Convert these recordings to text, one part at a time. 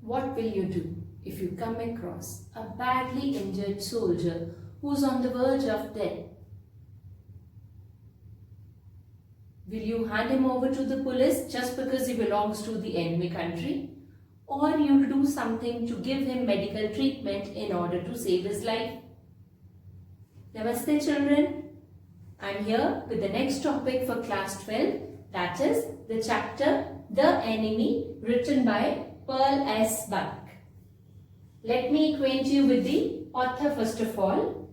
What will you do if you come across a badly injured soldier who's on the verge of death? Will you hand him over to the police just because he belongs to the enemy country? Or you'll do something to give him medical treatment in order to save his life? Namaste children. I'm here with the next topic for class 12, that is the chapter The Enemy, written by Pearl S. Buck. Let me acquaint you with the author first of all.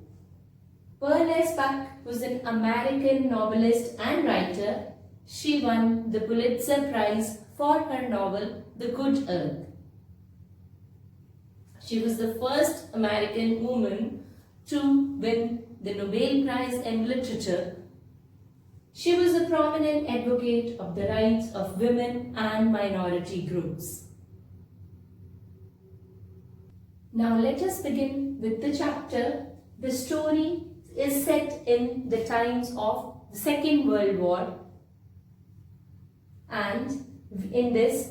Pearl S. Buck was an American novelist and writer. She won the Pulitzer Prize for her novel The Good Earth. She was the first American woman to win the Nobel Prize in Literature. She was a prominent advocate of the rights of women and minority groups. Now let us begin with the chapter. The story is set in the times of the Second World War, and in this,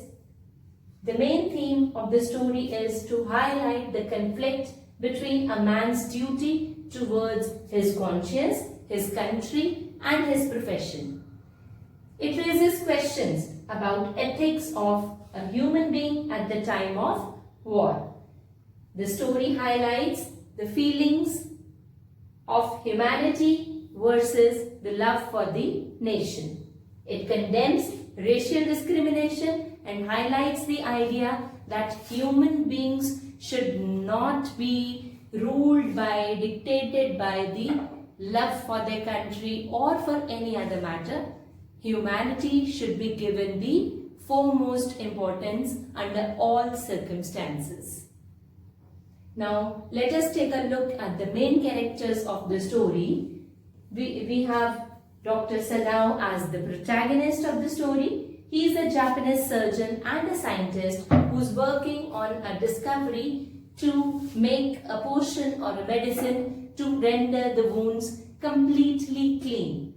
the main theme of the story is to highlight the conflict between a man's duty towards his conscience, his country, and his profession. It raises questions about ethics of a human being at the time of war. The story highlights the feelings of humanity versus the love for the nation. It condemns racial discrimination and highlights the idea that human beings should not be ruled by, dictated by the love for their country or for any other matter. Humanity should be given the foremost importance under all circumstances. Now, let us take a look at the main characters of the story. We have Dr. Sadao as the protagonist of the story. He is a Japanese surgeon and a scientist who's working on a discovery to make a potion or a medicine to render the wounds completely clean.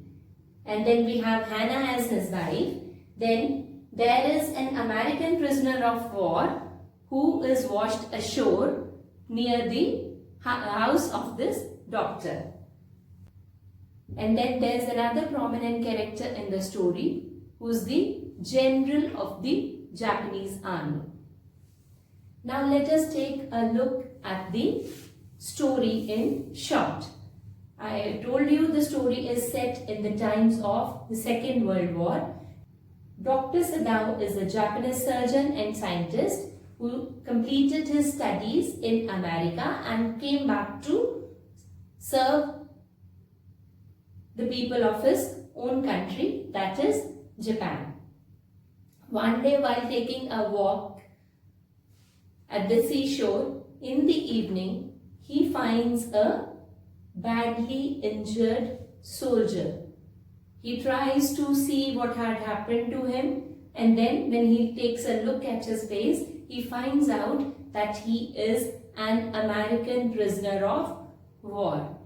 And then we have Hannah as his wife. Then there is an American prisoner of war who is washed ashore near the house of this doctor. And then there is another prominent character in the story who is the general of the Japanese army. Now let us take a look at the story in short. I told you the story is set in the times of the Second World War. Dr. Sadao is a Japanese surgeon and scientist who completed his studies in America and came back to serve the people of his own country, that is Japan. One day while taking a walk at the seashore in the evening, he finds a badly injured soldier. He tries to see what had happened to him, and then when he takes a look at his face, he finds out that he is an American prisoner of war.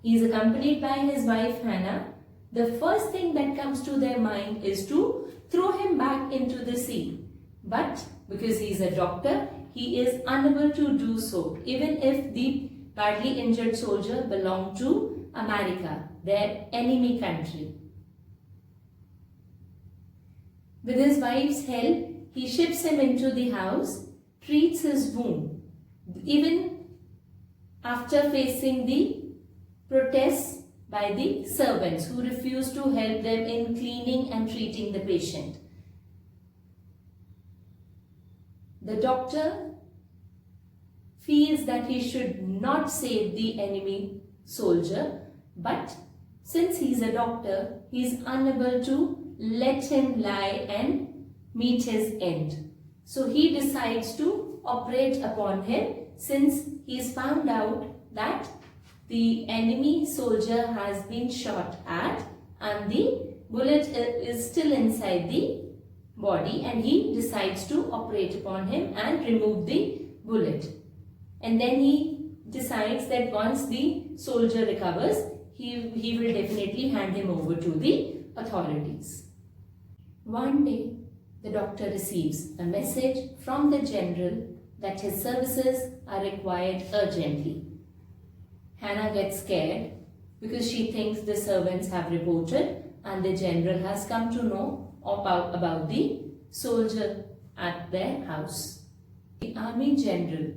He is accompanied by his wife Hannah. The first thing that comes to their mind is to throw him back into the sea. But because he is a doctor, he is unable to do so, even if the badly injured soldier belonged to America, their enemy country. With his wife's help, he ships him into the house, treats his wound, even after facing the protests by the servants who refuse to help them in cleaning and treating the patient. The doctor feels that he should not save the enemy soldier, but since he is a doctor, he is unable to let him lie and meet his end. So he decides to operate upon him since he is found out that the enemy soldier has been shot at and the bullet is still inside the body, and he decides to operate upon him and remove the bullet. And then he decides that once the soldier recovers, he will definitely hand him over to the authorities. One day, the doctor receives a message from the general that his services are required urgently. Hannah gets scared because she thinks the servants have reported and the general has come to know about the soldier at their house. The army general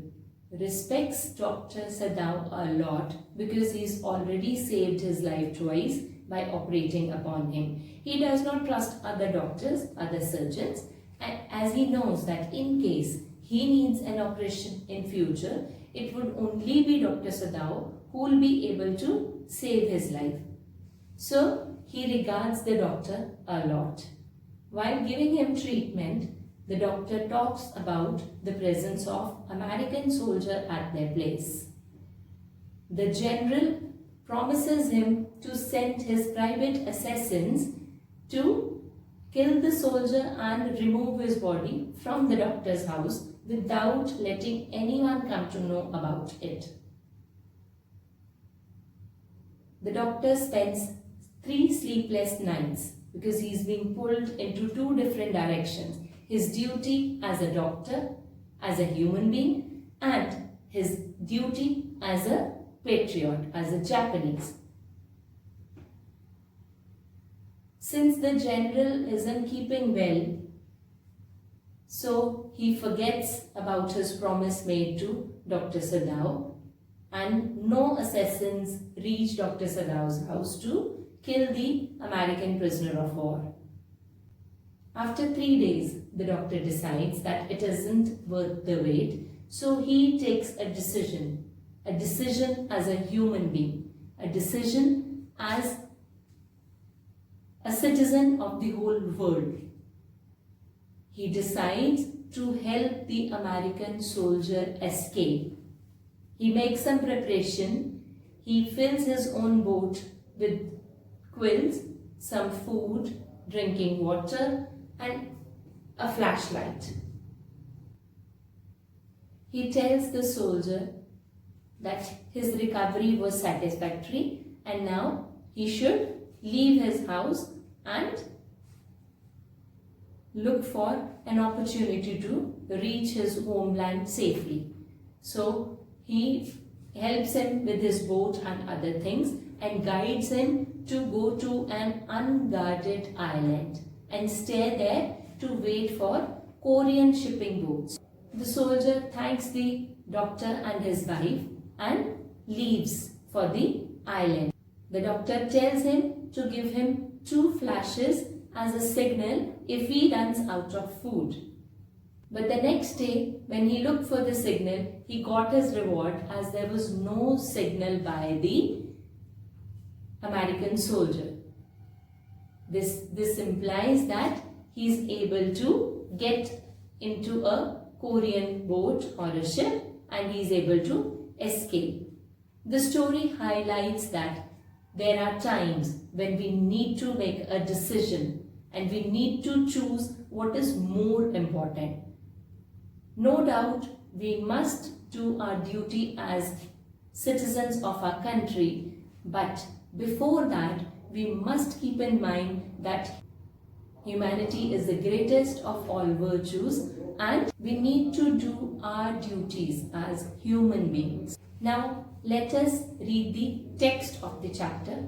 respects Dr. Sadao a lot because he's already saved his life twice by operating upon him. He does not trust other doctors, other surgeons, and as he knows that in case he needs an operation in future, it would only be Dr. Sadao who will be able to save his life. So he regards the doctor a lot. While giving him treatment, the doctor talks about the presence of American soldier at their place. The general promises him to send his private assassins to kill the soldier and remove his body from the doctor's house without letting anyone come to know about it. The doctor spends 3 sleepless nights because he's being pulled into 2 different directions. His duty as a doctor, as a human being, and his duty as a patriot, as a Japanese. Since the general isn't keeping well, so he forgets about his promise made to Dr. Sadao, and no assassins reach Dr. Sadao's house to kill the American prisoner of war. After 3 days, the doctor decides that it isn't worth the wait, so he takes a decision as a human being, a decision as a citizen of the whole world. He decides to help the American soldier escape. He makes some preparation. He fills his own boat with quills, some food, drinking water, and a flashlight. He tells the soldier that his recovery was satisfactory and now he should leave his house and look for an opportunity to reach his homeland safely. So he helps him with his boat and other things and guides him to go to an unguarded island and stay there to wait for Korean shipping boats. The soldier thanks the doctor and his wife and leaves for the island. The doctor tells him to give him 2 flashes as a signal if he runs out of food. But the next day, when he looked for the signal, he got his reward as there was no signal by the American soldier. This implies that he is able to get into a Korean boat or a ship and he is able to escape. The story highlights that there are times when we need to make a decision and we need to choose what is more important. No doubt we must do our duty as citizens of our country, but before that we must keep in mind that humanity is the greatest of all virtues and we need to do our duties as human beings. Now let us read the text of the chapter.